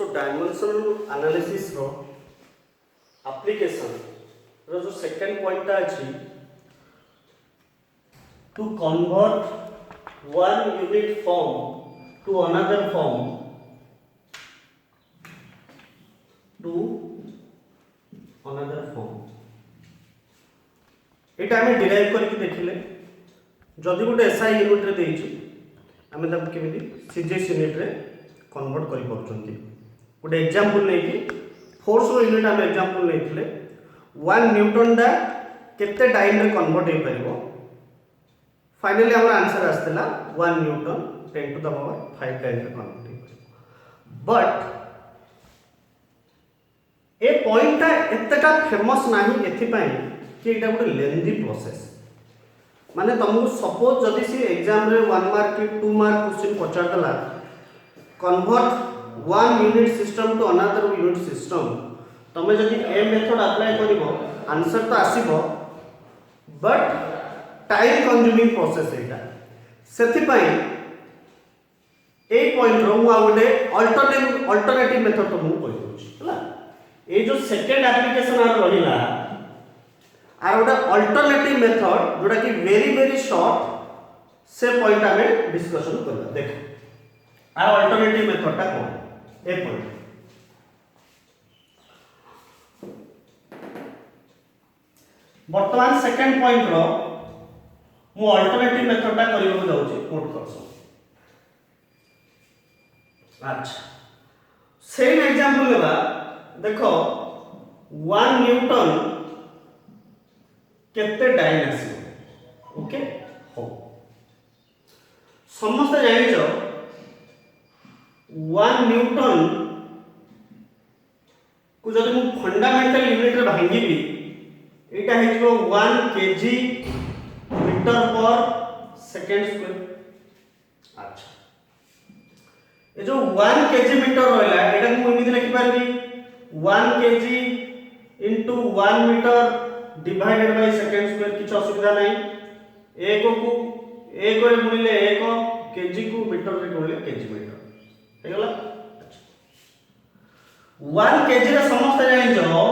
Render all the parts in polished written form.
सो dimensional analysis रो application रो जो सेकंड पॉइंट अछि to convert one unit form to another form to another form एटा हमें डिराइव करके देखिले जदि गोटे एसआई यूनिट रे देइछि हमें तब केमिति सीजीएस यूनिट रे कन्वर्ट करि परछन्ती गोटे एग्जांपल नै कि फोर्स रो यूनिट हम एग्जांपल लेथिले 1 न्यूटन डा केते टाइम रे कन्वर्ट हे परिबो फाइनली हमर आंसर आस्तला 1 newton 10 to the power 5 time रे कन्वर्ट हे परिबो बट ए पॉइंट एतटा फेमस नाही एथि पई कि एटा गोटे लेंथी प्रोसेस माने तुमको सपोज जदि सी एग्जाम रे 1 मार्क की 2 मार्क क्वेश्चन पचार दला convert one unit system to another unit system तमे जदि ए मेथड अप्लाई करिवो आंसर तो आसीबो बट टाइम कंज्यूमिंग प्रोसेस एटा सेथि पई ए पॉइंट रो मु गोटे अल्टरनेटिव मेथड तो मु कहि दोछि हला ए जो सेकंड एप्लीकेशन आर रहिला आर गोटे अल्टरनेटिव मेथड जोटा कि वेरी शॉर्ट से पॉइंट हमें डिस्कशन करबा देखो आर अल्टरनेटिव मेथड टा कोन ए पॉइंट वर्तमान सेकंड पॉइंट रो मु अल्टरनेटिव मेथड टा करियो जाउची नोट करसो अच्छा सेम एग्जांपल लेबा देखो 1 न्यूटन केते टाइम आसी ओके हो समस्त जानिछो 1 न्यूटन को जदि मु फंडामेंटल यूनिट रे भांगीबी एटा हे जो 1 KG metre per second square अच्छा ए जो 1 केजी मीटर रहला एटा मु इमिति लिखि पारबी 1 KG into 1 metre divided by second square किछ असुविधा नै एक को एक रे गुणिले 1 केजी को मीटर रे गुणिले केजी मीटर हे गला 1 केजी रे समस्त जानिछो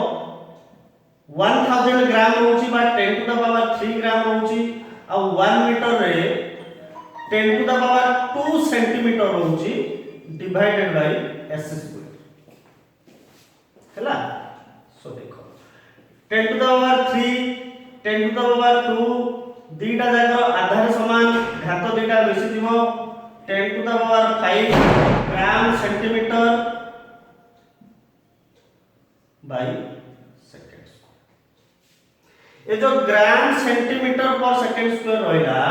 1000 ग्राम होची बा 10 टू द पावर 3 ग्राम होची आ 1 मीटर रे 10 टू द पावर 2 सेंटीमीटर होची डिवाइडेड बाय s स्क्वायर हैला सो देखो 10 to the power 3 10 to the power 2 दीटा जाकर आधार समान घात दीटा बेसी दिबो 10 to the power 5 gram centimetre by ये जो gram centimetre per second square रहला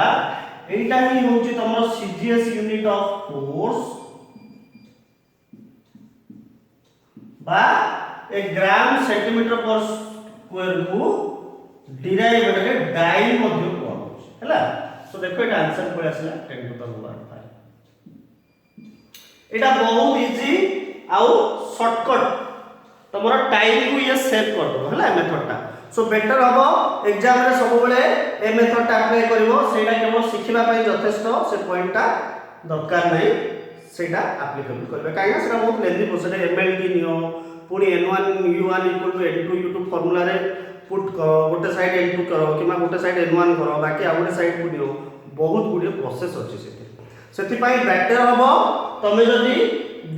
एटा ही होची तमरो सीजीएस यूनिट ऑफ फोर्स बा ए ग्राम सेंटीमीटर पर स्क्वायर को डिराइव रे डाइन मध्ये कोन हैला सो देखो एटा आंसर कोइ आसला 10 टू द पावर 5 एटा बहुत इजी आउ शॉर्टकट तमरो टाइम को ये सेव कर दो हैला मेथड टा सो बेटर हबो एग्जाम रे सब बेले ए मेथड टा अप्लाई करिवो सेटा केवल सिखिबा पई यथेष्ट से पॉइंट टा दरकार नै सेटा एप्लीकेबल करबे काइना सेटा बहुत लेंथी प्रोसेस एमएलडी नियो पुनी n1 u1 n2 u2 formula रे पुट गोटे साइड n2 करो किमा गोटे साइड n1 करो बाकी आ गोटे साइड को दियो बहुत गुडी प्रोसेस अछि सेति पई बेटर हबो तमे जदी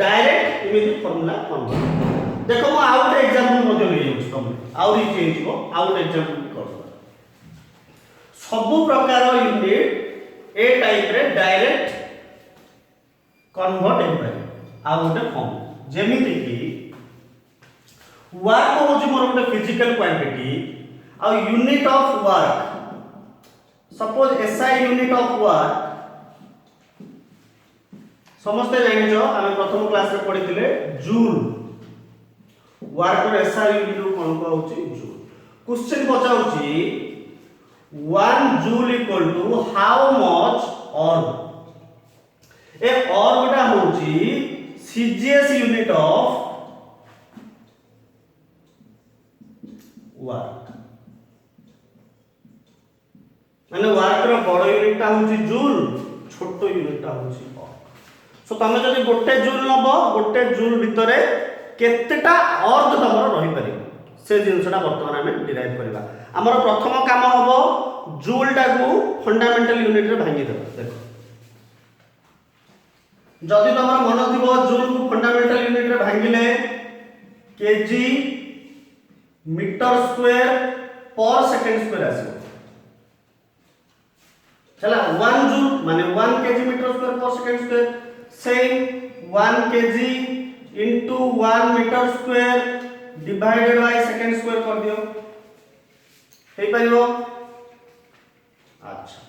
डायरेक्ट इमिति फार्मूला कन्वर्ट देखो मु आउट एग्जांपल मध्ये ले जाउछ तमे आउट चेंज हो आउट एग्जांपल कर सब प्रकार यूनिट ए टाइप रे डायरेक्ट कन्वर्ट हे पारे आउट फॉर्म जेमिति कि वर्क हो जे मोर गोटे फिजिकल क्वांटिटी आ unit of work suppose SI unit of work समस्त जानिछो हम प्रथम क्लास रे पढिथिले जूल वर्क रे एसआई यूनिट कोन को होची जूल क्वेश्चन पचाउची 1 joule equal to how much erg ए ऑर्ग टा होची सीजीएस यूनिट ऑफ वर्क माने वर्क रो बड़ यूनिट टा होची जूल छोटो यूनिट टा होची ऑर्ग सो तुम जब गोटे जूल नब गोटे जूल भितर केतेटा अर्ग तुम रही पार से जिनसा बर्तमान आम डिराइव करवा आमर प्रथम काम हम जूलटा को फंडामेंटल यूनिट रे भांगी देबा देख जदि तुम मन थी जूल को फंडामेंटल यूनिट रे भांगिले KG metre square per second square आसीबो चला 1 जूल माने 1 KG metre square per second square same 1 KG into 1 metre square divided by second square कर दियो हे परिबो अच्छा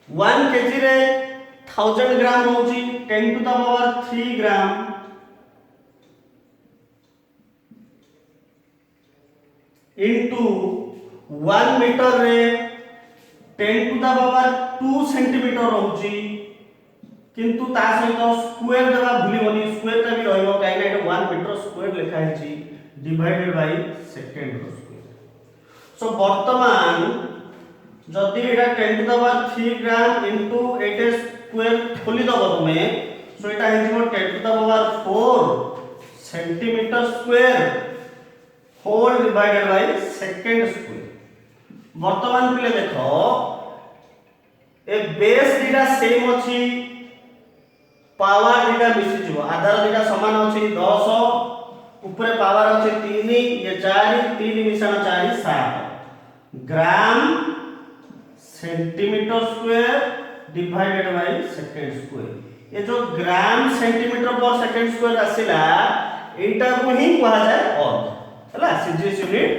1 केजी रे 1000 ग्राम होची 10 to the power 3 gram into 1 metre रे 10 टू द पावर 2 सेंटीमीटर होची किंतु ता सहित स्क्वायर देबा भूलिबनी स्क्वायर ता भी रहइबो काहे ना एटा 1 मीटर स्क्वायर लिखा है divided by second square so वर्तमान जदि एटा 10 to the power 3 gram into 8 square खोली दबो तुमे सो एटा हेजिबो 10 to the power 4 centimetre square whole divided by second square वर्तमान पिले देखो ए बेस दीटा सेम अछि पावर दीटा मिसी जीवो आधार दीटा समान अछि 10 ऊपर पावर अछि 3 ये 4 3 मिश्रण 4 7 gram centimetre square divided by second square ये जो gram centimetre per second square आसिला एटा को ही कहा जाय अर्ग हला सीजीएस यूनिट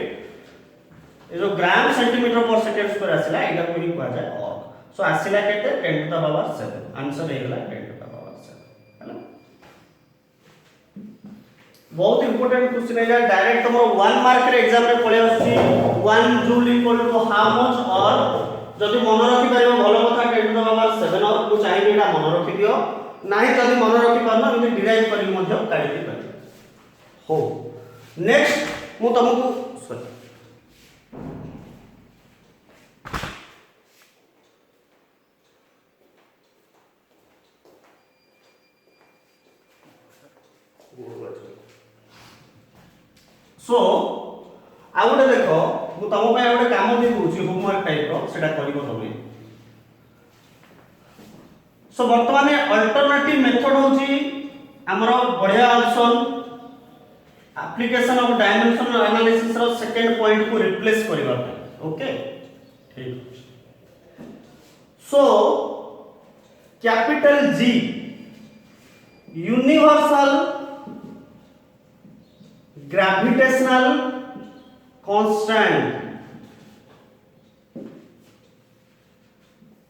ये जो gram centimetre per second square आसिला एटा को ही कहा जाय अर्ग सो आसिला केते 10 टू द पावर 7 आंसर हे गेला 10 टू द पावर 7 हला बहुत इंपोर्टेंट क्वेश्चन है डायरेक्ट तुम 1 मार्क रे एग्जाम रे पळे आछि 1 joule equal to how much और जदि मन रखि परिबो भलो कथा 10 टू द पावर 7 और को चाहिए एटा मन रखि दियो नाही जदि मन रखि परना एमि डिराइव करि मध्य काढि दि पारि हो नेक्स्ट मु तुमको सॉरी सो आ गोटे देखो मु तुम पे गोटे काम दे दूची होमवर्क टाइप रो सेटा करिवो तमे सो वर्तमान अल्टरनेटिव मेथड होची हमरो बढ़िया option application of dimensional analysis रो सेकंड पॉइंट को रिप्लेस करबा ओके ठीक so capital G universal gravitational constant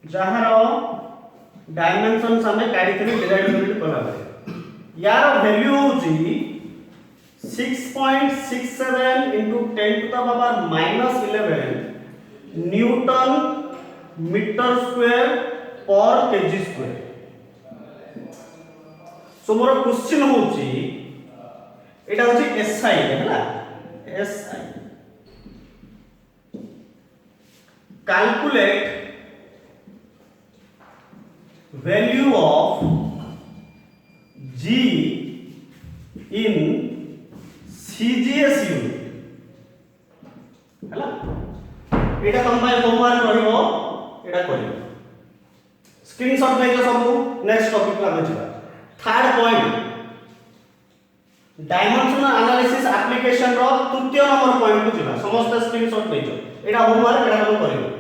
जहार डायमेंशन हमें काढी डिवाइड कला यार वैल्यू होची 6.67 into 10 to the power -11 newton meter square per KG square so मोर क्वेश्चन होची एटा होची एसआई हैला SI calculate value of G in CGS unit हैला एटा तुम भाई होमवर्क रहिबो एटा करियो स्क्रीनशॉट ले सब नेक्स्ट टॉपिक पे आगे चला third point dimensional analysis application रो तृतीय नंबर पॉइंट को जिला समस्त स्क्रीनशॉट ले एटा होमवर्क एटा तुम करियो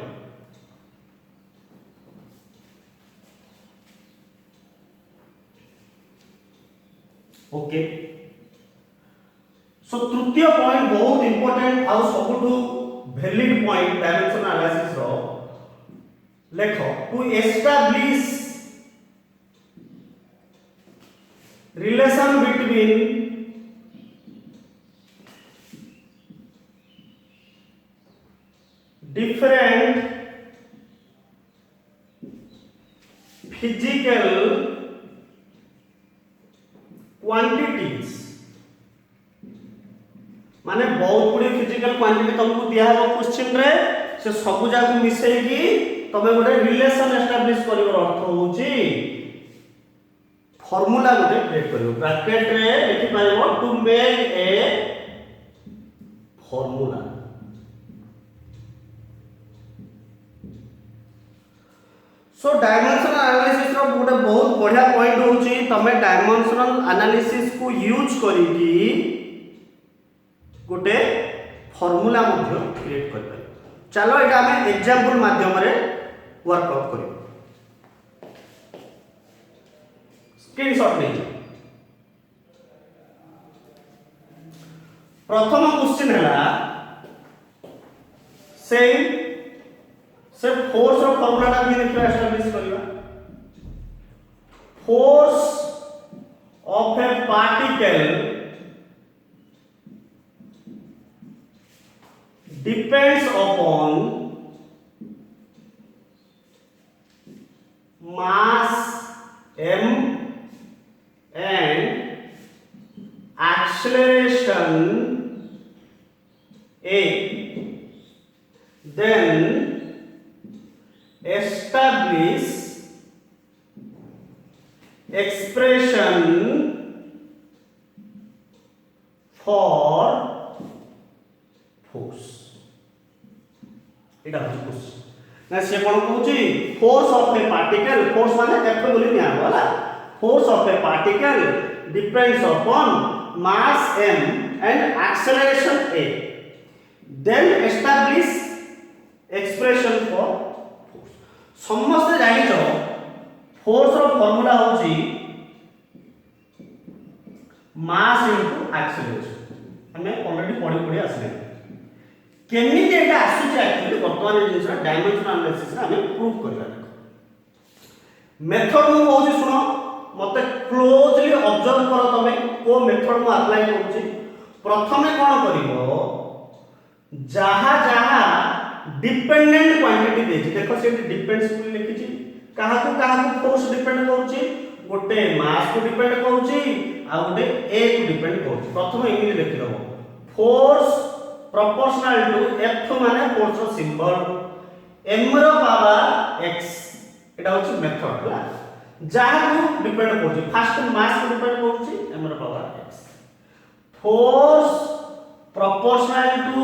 ओके सो तृतीय पॉइंट बहुत इंपोर्टेंट आ सबटू वैलिड पॉइंट डायमेंशनल एनालिसिस रो लेखो to establish relation between different physical quantities माने बहुत गुडी फिजिकल क्वांटिटी तुमको दिया हो क्वेश्चन रे से सब जाक मिसेगी तबे गोटे रिलेशन एस्टैब्लिश करिवर अर्थ होउची फॉर्मूला गोटे क्रिएट करियो ब्रैकेट रे लिखि पाइबो to make a formula. So dimensional analysis रो गोटे बहुत बढ़िया पॉइंट होची तमे डायमेंशनल एनालिसिस को यूज करिकी गोटे फॉर्मूला मध्य क्रिएट कर पाए। चलो एटा हमें एग्जांपल माध्यम रे वर्कआउट करियो। स्क्रीनशॉट ले प्रथम क्वेश्चन है से फोर्स रो फार्मूला टा भी देखियो एस्टैब्लिश करियो। Force of a particle depends upon mass m and acceleration a, then establish expression for force। एटा होची क्वेश्चन ना से कोन कहूची force of a particle force माने F बोली निया वाला force of a particle depends upon mass m and acceleration a, then establish expression for force। समस्त जानि जो फोर्स रो फार्मूला होची मास इनटू एक्सेलरेशन हमें ऑलरेडी पढ़ी आसले केमिति एटा आसुची एक्चुअली वर्तमान जिंस डायमेंशनल एनालिसिस रे हमें प्रूफ करला। मेथड मु कहूची सुनो मते क्लोजली ऑब्जर्व करो तमे को मेथड मु अप्लाई करूची। प्रथमे कोन करिवो जहा जहा डिपेंडेंट क्वांटिटी देछि देखो से डिपेंड्स को लिखिछि कहा को फोर्स डिपेंड करूची गोटे मास को डिपेंड करूची आ गोटे ए को डिपेंड करूची। प्रथमे इमिली लिखि दबो फोर्स प्रोपोर्शनल टू F माने फोर्स रो सिंबल m रो पावर x एटा होची मेथड हला जहा को डिपेंड करूची फर्स्ट मास को डिपेंड करूची m रो power x force proportional to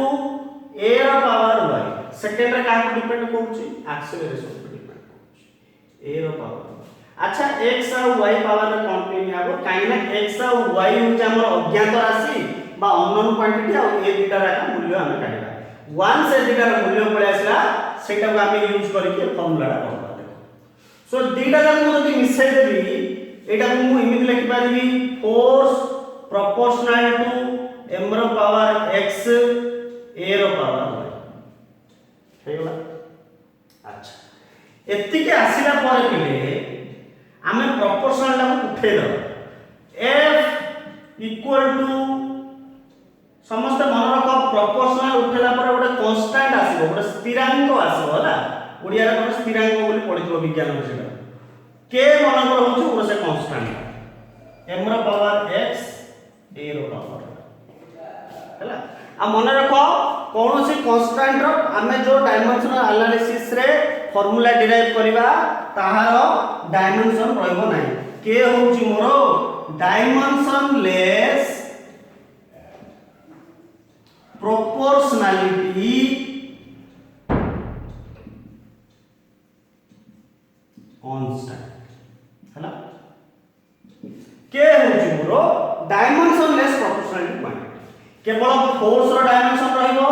a रो पावर y सेकंड रे का को डिपेंड करूची एक्सेलरेशन को डिपेंड करूची a रो पावर। अच्छा x और y पावर रे कोन पे आबो काई ना x और y होची हमर अज्ञात राशि बा अननोन क्वांटिटी आ ए दुटा रा मूल्य हमें काढिबा 1 से दुटा रा मूल्य पळे आसला सेटा को हमें यूज करके फार्मूला रा करबा। सो दुटा रा मु जदी मिसै देबी एटा को मु इमिति लिखि पारिबी फोर्स प्रोपोर्शनल टू m रो पावर x a रो पावर y हे गला। अच्छा एति के आसीला पर पिले हमें प्रोपोर्शनल टा को उठे दो f इक्वल टू समस्त मन रख प्रोपोर्शनल उठेला पर गोटे कांस्टेंट आसीबो गोटे स्थिरांक आसीबो हला ओडिया रे गोटे स्थिरांक बोली पढितो विज्ञान में सेटा k मन को होछ गोटे से कांस्टेंट m रो पावर x a रो पावर हला आ मन रख कोनोसी कांस्टेंट रो हमें जो डायमेंशनल एनालिसिस रे फार्मूला डिराइव करबा ताहारो डायमेंशन रहबो नाही k होची मोरो डायमेंशन लेस proportionality constant हला के होची मोरो डायमेंशन लेस प्रोपोर्शनलिटी क्वांटिटी केवल फोर्स रो डायमेंशन रहिबो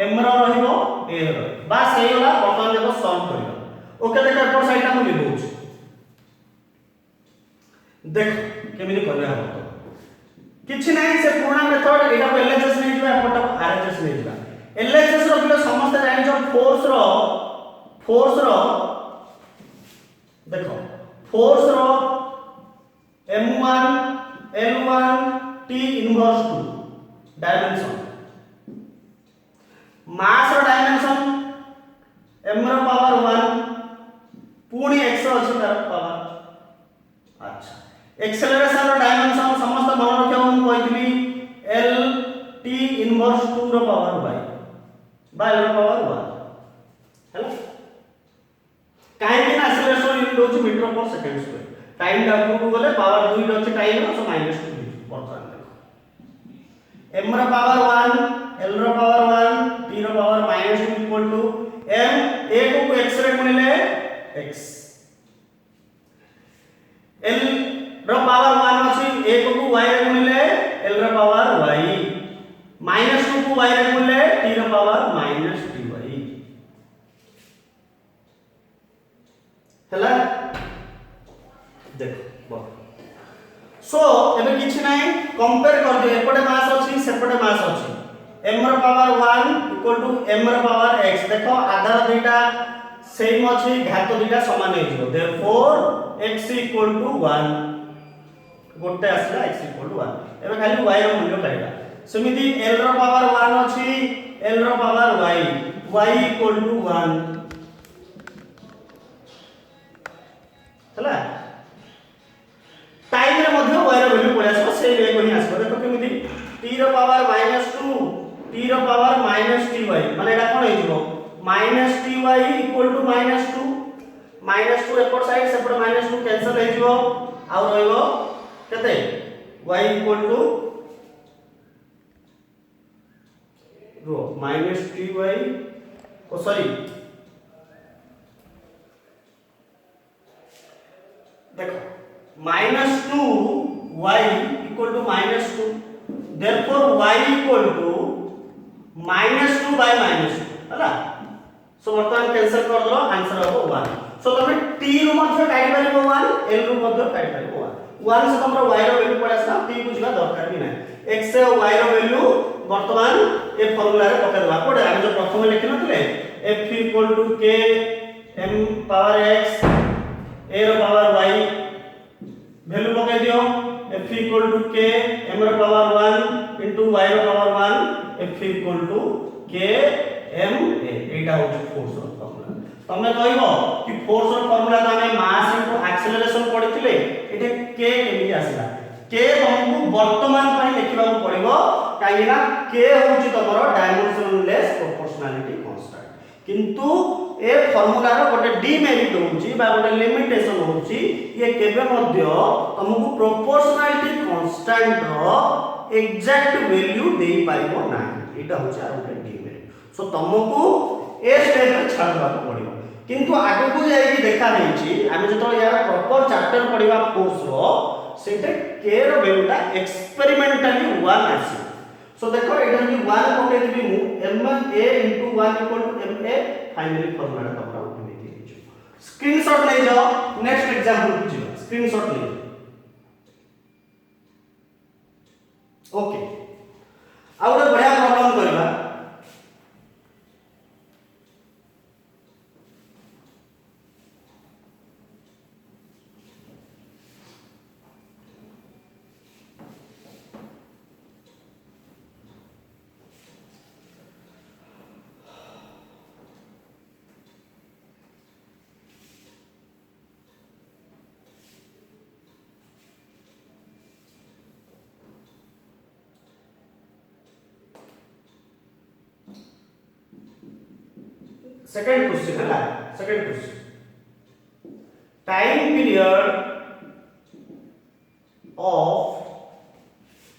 m रो रहिबो a रो बस हे होला बटन देखो सॉल्व करियो। ओके देखो एपर साइड ता मु लिखौछ देख केमिति करबा हो किछि नाही से पुराना मेथड एटा को एलएचएस नै जिबा एपटा आरएचएस नै जिबा एलएचएस रो बिलो समस्त जानि जो फोर्स रो देखो फोर्स रो m1 l1 t inverse 2 dimension mass रो डायमेंशन m रो पावर 1 पूरी x रो अछि तार पावर। अच्छा एक्सेलरेशन रो डायमेंशन समस्त मन रखियो हम कहथिली l t इनवर्स 2 रो पावर y बाय रो पावर 1 हैला काहे कि एक्सेलरेशन यूनिट होची metre per second square time down गले पावर 2 अछि टाइम सो -2 बर्तमान देखो m रो पावर 1 l रो पावर 1 t रो power -2 equal to m a को x रे गुणिले x l रो पावर 1 अछि a को y रे गुणिले l रो पावर y -2 को y रे गुणिले t रो पावर -dy हला देखो सो एबे किछि नाही कंपेयर कर दियो एपटे मास अछि सेपटे मास अछि m रो पावर 1 इक्वल टू m रो पावर x देखो आधार दुईटा सेम अछि घात दुईटा समान हे जिवो देयरफॉर x इक्वल टू 1 गोटे आसला x इक्वल टू 1 एबे खाली y रो मूल्य काढिबा समिति l रो पावर 1 अछि l रो पावर y इक्वल टू 1 हला टाइम रे मध्ये y रो वैल्यू पळे आसबो से वे कोनी आसबो देखो केमिति t रो पावर -2 t रो पावर -ty माने एटा कोन हेजिवो -ty इक्वल टू -2 एपट साइड सेपट -2 कैंसिल हेजिवो आ रहइबो केते y इक्वल टू रो -ty ओ सॉरी देखो -2y equal to -2 therefore y equal to -2 by -2 हला सो वर्तमान कैंसिल कर दलो आंसर हो 1 सो तमे t रो मध्ये काढि परिबो 1 l रो मध्ये काढि परिबो 1 से तमरो y रो वैल्यू पडा सना t बुझिबा दरकार भी नै x से y रो वैल्यू वर्तमान ए फार्मूला रे पका दबा पडे हम जो प्रथम लिखि नथिले f equal to k m power x a रो पावर y वैल्यू पका दियो f equal to k m रो पावर 1 इनटू y रो power 1 f equal to k m a एटा हो फोर्स रो फार्मूला तमे कहइबो कि फोर्स रो फार्मूला त हमें मास इनटू एक्सेलरेशन पढिथिले एटे k केमि आसला k हमकु वर्तमान पई लिखिबा पड़िबो काहेना k होउची तमरो डायमेंशनलेस प्रोपोर्शनलिटी कांस्टेंट किंतु ए फार्मूला रो गोटे डिमेरिट होउची बा गोटे लिमिटेशन होउची ये केबे मध्य तुमको प्रोपोर्शनलिटी कांस्टेंट रो एग्जैक्ट वैल्यू देई पाइबो ना एटा होउची आ गोटे डिमेरिट सो तुमको ए स्टेप पे छाड़बा पड़िबो किंतु आगे को जाई कि देखा नैची आमे जतो यार प्रॉपर चैप्टर पढिबा कोर्स रो सेटे k रो वैल्यूटा एक्सपेरिमेंटली 1 आसी सो देखो एटा कि 1 पके दिबी मु m a * 1 = m a finally formula तमरा एमिति हिजो स्क्रीनशॉट ले जाओ नेक्स्ट एग्जांपल को जियो स्क्रीनशॉट ले ओके आ ଗୋଟେ बढिया प्रॉब्लम करबा सेकंड क्वेश्चन है second question time period of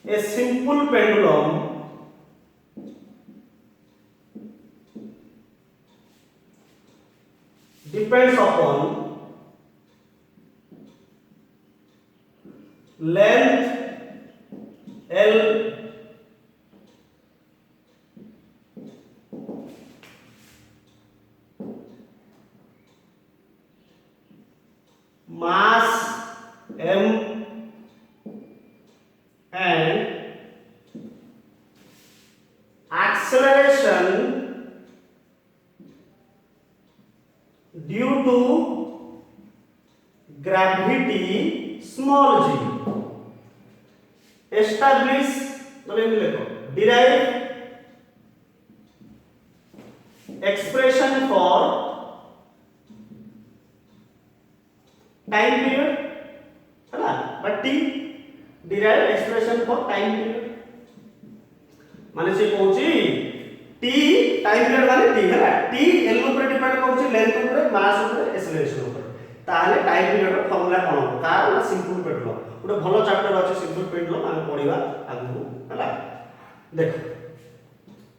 a simple pendulum depends upon length L mass m and acceleration due to gravity small g establish derive expression for time period है but t derive expression for time period माने से कहूची t time period माने t है t l ऊपर depend करउची length ऊपर मास ऊपर acceleration ऊपर ताहले टाइम पीरियड फॉर्मूला कोन कार ना सिंपल पेंडुलम गोटे भलो चैप्टर अछि सिंपल पेंडुलम हम पढिबा आगु हला देख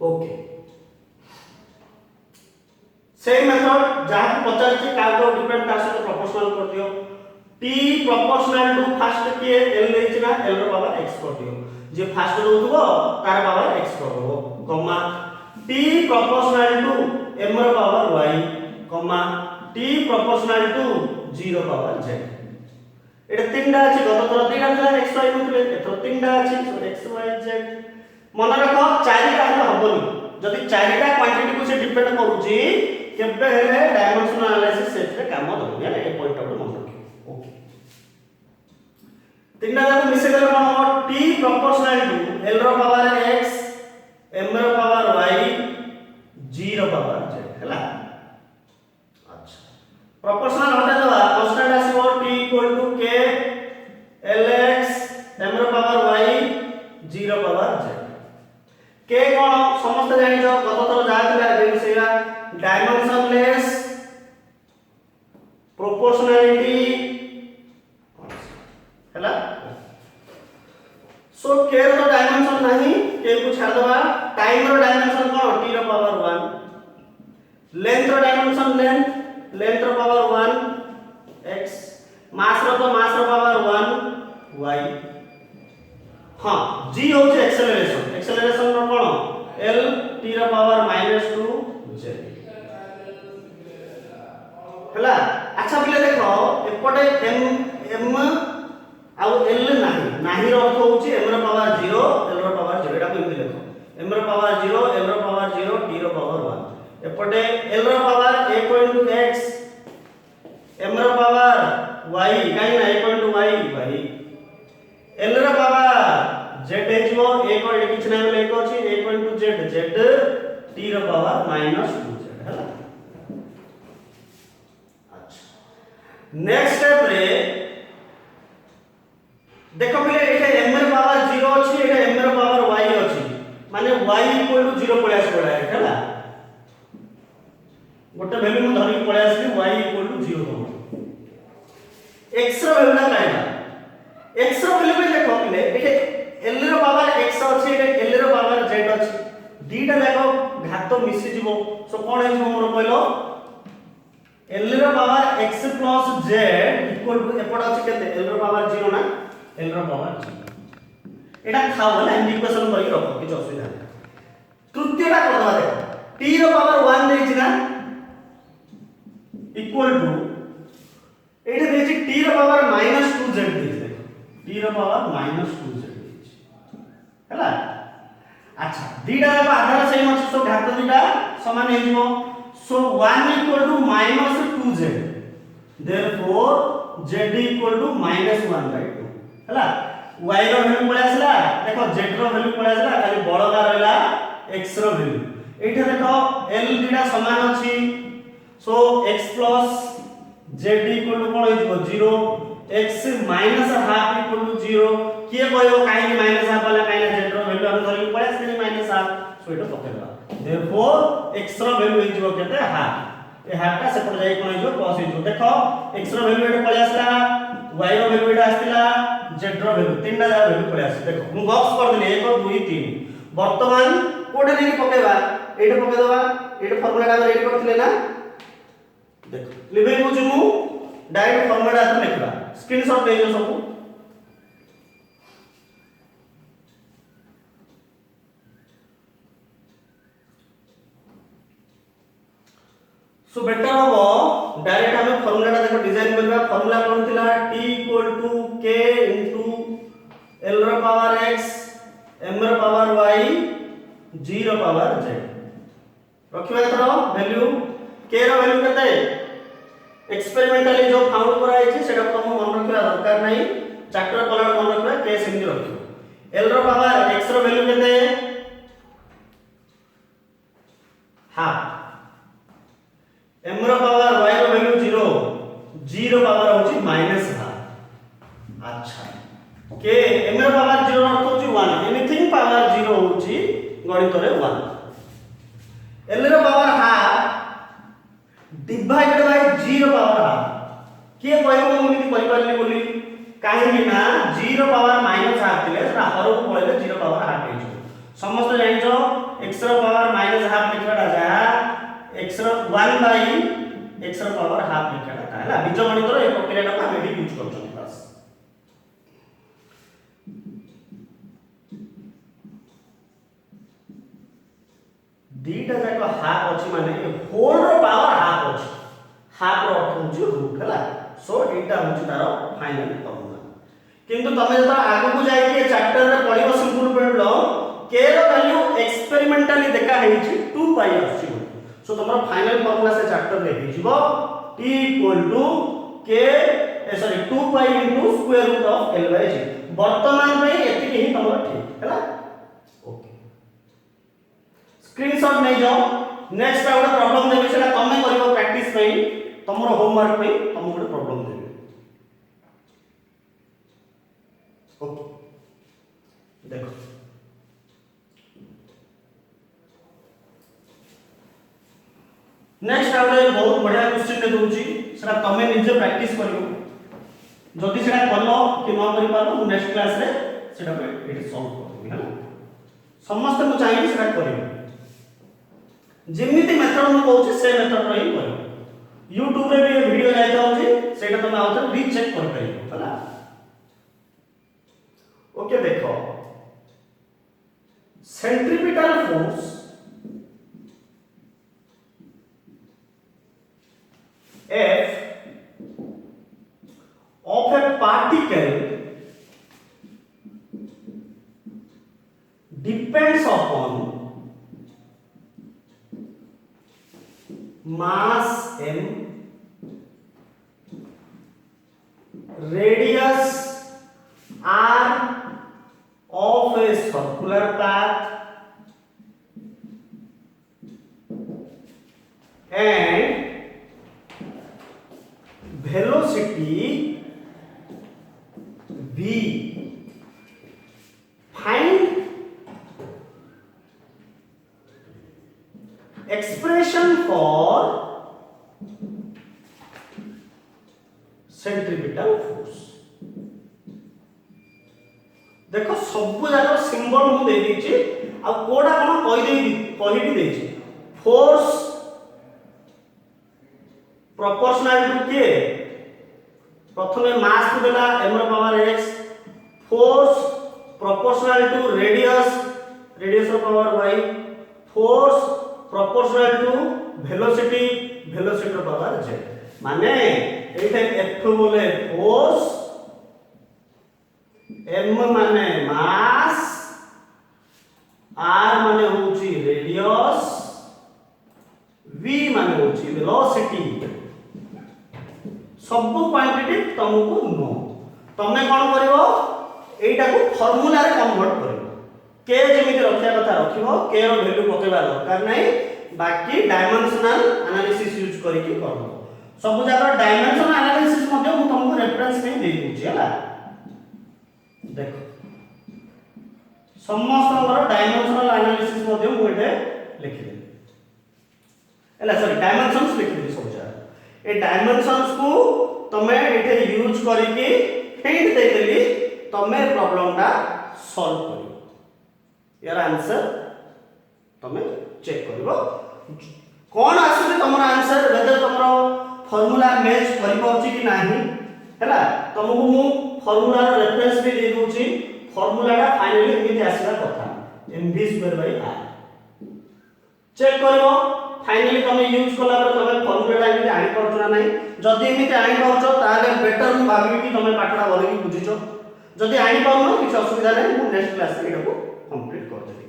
ओके सेम मेथड जहां पचार छी कागो डिपेंड तार से प्रोपोर्शनल कर दियो t प्रोपोर्शनल टू फर्स्ट के l लेछि ना l रो पावर x कर दियो जे फर्स्ट दोथबो तार पावर x कर दो comma t proportional to m रो power y comma t proportional to 0 power z एटा तीनटा अछि गत थोर तीनटा था x y नथले एथो तीनटा अछि सो x y z मन रखो चारिटा हम हबनी जदि चारिटा क्वांटिटी को से डिपेंड करूची केबे हेले डायमेंशनल एनालिसिस सेटरे काम दबो या ए पॉइंट ऑफ मन रखियो ओके तीनटा जाक मिसे गले मन हो t प्रोपोर्शनल टू l रो पावर x m रो पावर y g रो पावर z हैला अच्छा प्रोपोर्शनल हटा दवा कांस्टेंट आसीबो t equal to k lx m रो पावर y g रो पावर z k कोन समस्त जानि जो गत थोर जाथिला एबे सेला डायमेंशनलेस प्रोपोर्शनैलिटी हैला सो k रो डायमेंशन नाही k को छाड़ दवा टाइम रो डायमेंशन कोन t रो पावर 1 लेंथ रो डायमेंशन लेंथ रो पावर 1 x मास रो पावर 1 y हां g हो जे एक्सेलरेशन रो कोन l t रो पावर -2 z हला अच्छा बोले देखो एपटे m आउ l नाही रो अर्थ होची m रो पावर 0 l रो पावर 0 एटा को इमे देखो m रो पावर 0 l रो पावर 0 t रो पावर 1 एपटे l रो पावर a.x m रो पावर y काई ना a.y l रो पावर z हेजो a को एडी किछ नै बोले को अछि a.z z t रो पावर -2z हला नेक्स्ट स्टेप रे देखो पहिले एठे m रो पावर 0 अछि एठे m रो पावर y अछि माने y इक्वल टू 0 पळे आसी पड़ा हैला गोटे वैल्यू म धरि पळे आसी y इक्वल टू 0 हो x रो वैल्यू ना काइला x रो वैल्यू पे देखो पहिले एठे l रो पावर x अछि एठे l रो पावर z अछि दीटा जाको घात मिसि जिवो सो कोन हे मोर कहलो l रो power x plus z equal to एपड अछि केते l रो पावर 0 ना l रो पावर 0 एटा खाओ ना इक्वेशन करि रखो किछ असुविधा नै तृतीयटा करबा देखो t रो पावर 1 देछि ना इक्वल टू एटा देछि t रो पावर -2z देछि देखो t रो पावर -2z देछि हैला अच्छा दीटा जाको आधार सेम अछि तो घात दीटा समान हे जिवो so 1 equal to -2z therefore z equal to -1/2 हैला y रो वैल्यू पळे आसला देखो z रो वैल्यू पळे आसला खाली बळगा रहला x रो वैल्यू एठे देखो l दीटा समान अछि so x plus z equal to कोन हे जिवो 0 x -half equal to 0 किए कहयो काहे कि -half वाला काहे z रो वैल्यू हम धरि पळे आसले -half सो एटा पकेलबा therefore x रो वैल्यू हे जिवो केते हाफ ए हाफ का सेपट जाई कोन हे जिवो प्लस हे जिवो देखो x रो वैल्यू एटा पळे आसला y रो वैल्यू एटा आस्तिला z रो वैल्यू तीनटा जा वैल्यू पळे आसी देखो मु बॉक्स कर देली 1 2 3 वर्तमान कोडे नेकी पकेबा एटा पके दबा एटा फार्मूला का रेडी करथिले ना देखो लिबे को जमु डायरेक्ट फार्मूला आ लिखबा स्क्रीनशॉट ले जो सब सो बेटर हो डायरेक्ट हमें फार्मूला देखो डिजाइन करबा फार्मूला कोन थिला t k l रो पावर x m रो पावर y g रो पावर z रखिबा एथरो वैल्यू k रो वैल्यू केते एक्सपेरिमेंटली जो फाउंड करा है सेटा को हम मन रखिबा दरकार नै चैप्टर पलट मन रखिबा k सेमि रखिबो l रो पावर x रो वैल्यू केते हाफ m रो पावर y रो वैल्यू 0 g रो पावर होची -1/2 अच्छा के m रो पावर 0 अर्थ होची 1 एनीथिंग पावर 0 होची गणित रे 1 l रो power half divided by g रो पावर हाफ किए कहबो मु एमिति करि पारली बोली काहे ना g रो पावर -½ थिले सेटा हर को पळेले 0 पावर ½ हे जिवो समस्त जानिछो x रो पावर -½ लिखबाटा जा x रो 1 बाई x रो पावर ½ लिखबाटा हैला बीजगणित रो ए प्रक्रिया को हम एडी यूज करछन बस दीटा जाक हाफ अछि माने होल रो पावर हाफ अछि हाफ रो अर्थ होछि रूट हैला सो एटा होछि तारो फाइनल फॉर्मूला किंतु तमे जता आगु को जाय के चैप्टर रे पढिबो सिंपल पढलो k रो वैल्यू एक्सपेरिमेंटली देखा हेछि 2 पाई आछि सो तमरो फाइनल फॉर्मूला से चैप्टर रे हेजिबो t k 2 pi into square root of l by g वर्तमान में एति ही तमरो ठीक हैला स्क्रीनशॉट नै जाओ नेक्स्ट आ गोटे प्रॉब्लम देबे सेटा तमे करिवो प्रैक्टिस पई तमरो होमवर्क पई तम गोटे प्रॉब्लम देबे ओके देखो नेक्स्ट आ गोटे बहुत बढ़िया क्वेश्चन दे दूची सेटा तमे निजे प्रैक्टिस करिवो जदी सेटा करलो कि न करि पारो मु नेक्स्ट क्लास रे सेटा एटी सॉल्व करबी है समस्त मु चाहिए सेटा करिवो जेमिति मेथड मु कहूची से मेथड रही करिवो YouTube रे भी ये वीडियो जाय जाउची सेटा तमे आउथर रीचेक कर परिबो हला ओके देखो centripetal force F of a particle depends upon mass m, radius r of a circular path, and velocity v. Find expression for centripetal force. देखो सब जाक सिंबल मु दे दीची आ कोडा कोन कहि भी देची फोर्स प्रोपोर्शनल टू के प्रथमे मास को देला m रो power x force proportional to radius रो power y force proportional to velocity रो पावर z माने एठे f बोले फोर्स m माने मास r माने होची रेडियस v माने होची वेलोसिटी सब क्वांटिटी तुमको नो तमे कोन करिवो एटा को फार्मूला रे कन्वर्ट करिवो k जेमिति रखिया कथा रखिवो k रो वैल्यू पकेबा दरकार नै बाकी डायमेंशनल एनालिसिस यूज करिकि करबो सब जाकर डायमेंशनल एनालिसिस मध्ये मु तुमको रेफरेंस में दे दूची हला देखो समस्त डायमेंशनल एनालिसिस मध्ये मु एटे लिखि दे हला सॉरी डायमेंशंस लिखि दे सब जा ए डायमेंशंस को तमे एटे यूज करिकि हिंट दे देली तमे प्रॉब्लम ता सॉल्व करियो यार आंसर तमे चेक करिवो कोन आसुते तमरा आंसर वेदर तमरो फार्मूला मैच करि पहुची कि नाही हैला तमको मु फार्मूला रो रेफरेंस भी दे दूची फार्मूला ता फाइनली एमिति आसीला कथा mv²r चेक करिवो फाइनली तमे यूज कला पर तमे फार्मूला एमिति आनी परछ ना नाही जदी एमिति आनी परछ ताले बेटर मु भाबी कि तमे पाठडा भलि बुझिछो जदी आनी परनो किछ असुविधा नै मु नेक्स्ट क्लास रे एटाको कंप्लीट कर देबी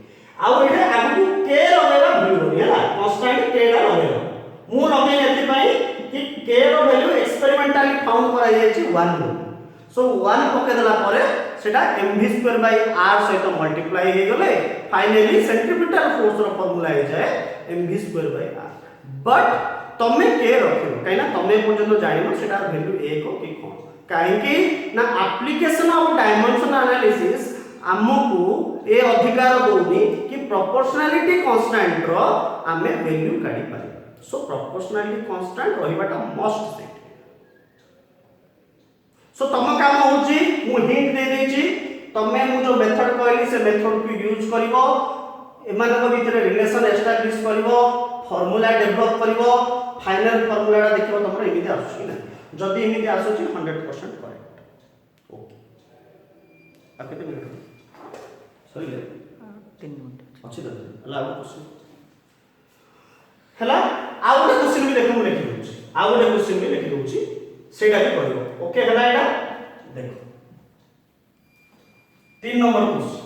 आउ एटा आगु के लगेला भूलबोनी हैला कांस्टेंट के ला लगेला मु लगे एति पई कि के रो वैल्यू एक्सपेरिमेंटली फाउंड करा जायछि 1 सो 1 पके देला परे सेटा mv²r सहित मल्टीप्लाई हे गले फाइनली सेंट्रीपिटल फोर्स रो फार्मूला हे जाय mv²r बट तमे के रखियो काइना तमे पर्यंत जानिनो सेटा वैल्यू 1 कि कोन काहे कि ना एप्लीकेशन ऑफ डायमेंशनल एनालिसिस हमकु ए अधिकार दोनी कि प्रोपोर्शनलिटी कांस्टेंट रो हमें वैल्यू काढी पारे सो प्रोपोर्शनलिटी कांस्टेंट रहिबाटा मस्ट सेट सो तुम काम होची मु हिंट दे देची तमे मु जो मेथड कहली से मेथड को यूज करिवो एमान भीतर रिलेशन एस्टैब्लिश करिवो फार्मूला डेवलप करिवो फाइनल फार्मूला देखिबो तमरो एमिति आसुची ना जदी एमिति आसुची 100% करेक्ट ओके आ केते मिनिट सरीले 3 मिनिट अछि त लागो क्वेश्चन हला आ गोटे क्वेश्चन भी देखो मु लिखि दोची आ गोटे क्वेश्चन भी लिखि दोची सेटा भी करिवो ओके हला एटा देखो 3 number question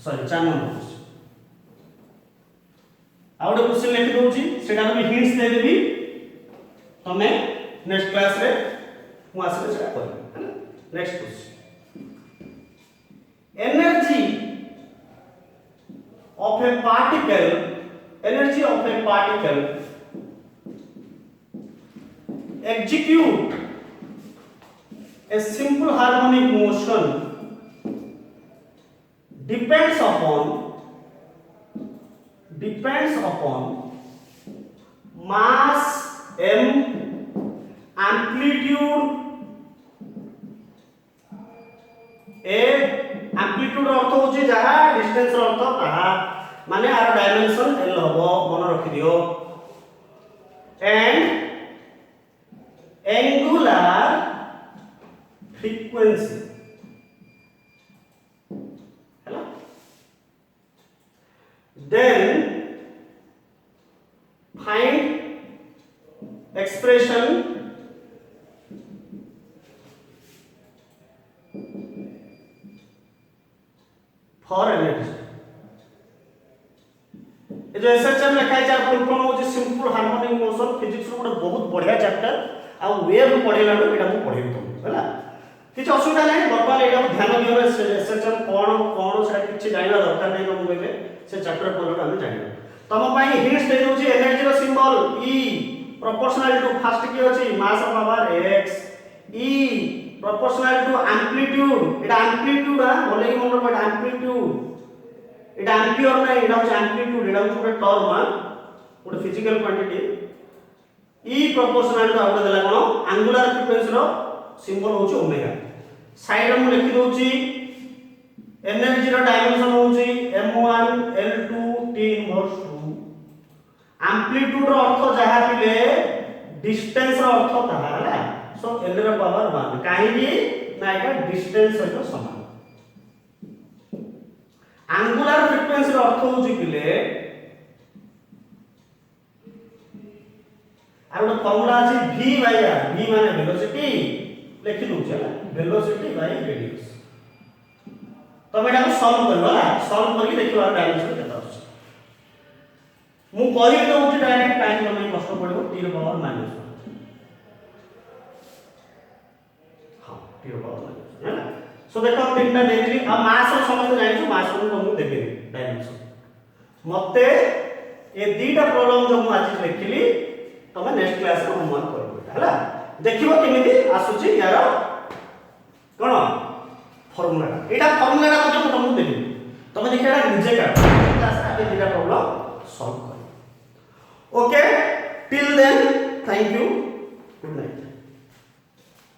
sorry 4 number question आ गोटे क्वेश्चन लिखि दोची सेटा भी हिंट्स दे देबी तमे नेक्स्ट क्लास रे मु आसे सेटा करबी next question energy of a particle execute a simple harmonic motion depends upon mass m amplitude a amplitude अर्थ होची जहा डिस्टेंस अर्थ ताहा माने आर डायमेंशन एल हबो मन रखि दियो एंड एंगुलर फ्रीक्वेंसी हैला then find expression for energy ए जो एसएचएम लिखा है फुल फॉर्म हो सिंपल हार्मोनिक मोशन फिजिक्स रो गोटे बहुत बढ़िया चैप्टर आ वेव पढेला रो एटा मु पढेबी तुम हैला किछ असुविधा नै बर्तमान एटा ध्यान दियो एसएचएम कोन सेटा किछ जानिबा दरकार नै हम कहले से चैप्टर पढलो हम जानिबा तम पई हिंट्स दे दोची एनर्जी रो symbol E proportional to first की अछि mass of power x E proportional to amplitude Etah amplitude बोले कि मन रखो amplitude एटा एम्पियर ना एटा हो amplitude एटा हो गोटे टर्म गोटे physical quantity E proportional to out देला कोन एंगुलर फ्रीक्वेंसी रो सिंबल होची ओमेगा साइड रे मु लिखि दोची एनर्जी रो डायमेंशन होची m1 l2 t inverse 2 amplitude रो अर्थ जहा पिले डिस्टेंस रो अर्थ ताहा हला सो l रो पावर 1 काहे कि ना एटा डिस्टेंस सहित समान एंगुलर फ्रीक्वेंसी रो अर्थ होची पिले आर गोटे फार्मूला अछि v बाय r v माने वेलोसिटी लिखि दउ छला वेलोसिटी बाय रेडियस तो एटा को सॉल्व करबा सॉल्व करके देखिबा डायमेंशन केता अछि मु कहि दउ छी डायरेक्ट टाइम तमे कष्ट पड़िबो t रो पावर -1 सो देखो तीनटा देली आ मास रो समस्त जानि मास रो हम देबे डायमेंशन मते ए दीटा प्रॉब्लम जो मु आज लिखिली तमे नेक्स्ट क्लास रो होमवर्क करबो हला देखिबो केमिति आसुची यार कोन फार्मूला एटा फार्मूला मध्ये तुमको देबी तमे देखिया निजे का क्लास रे दीटा प्रॉब्लम सॉल्व कर okay till then thank you good night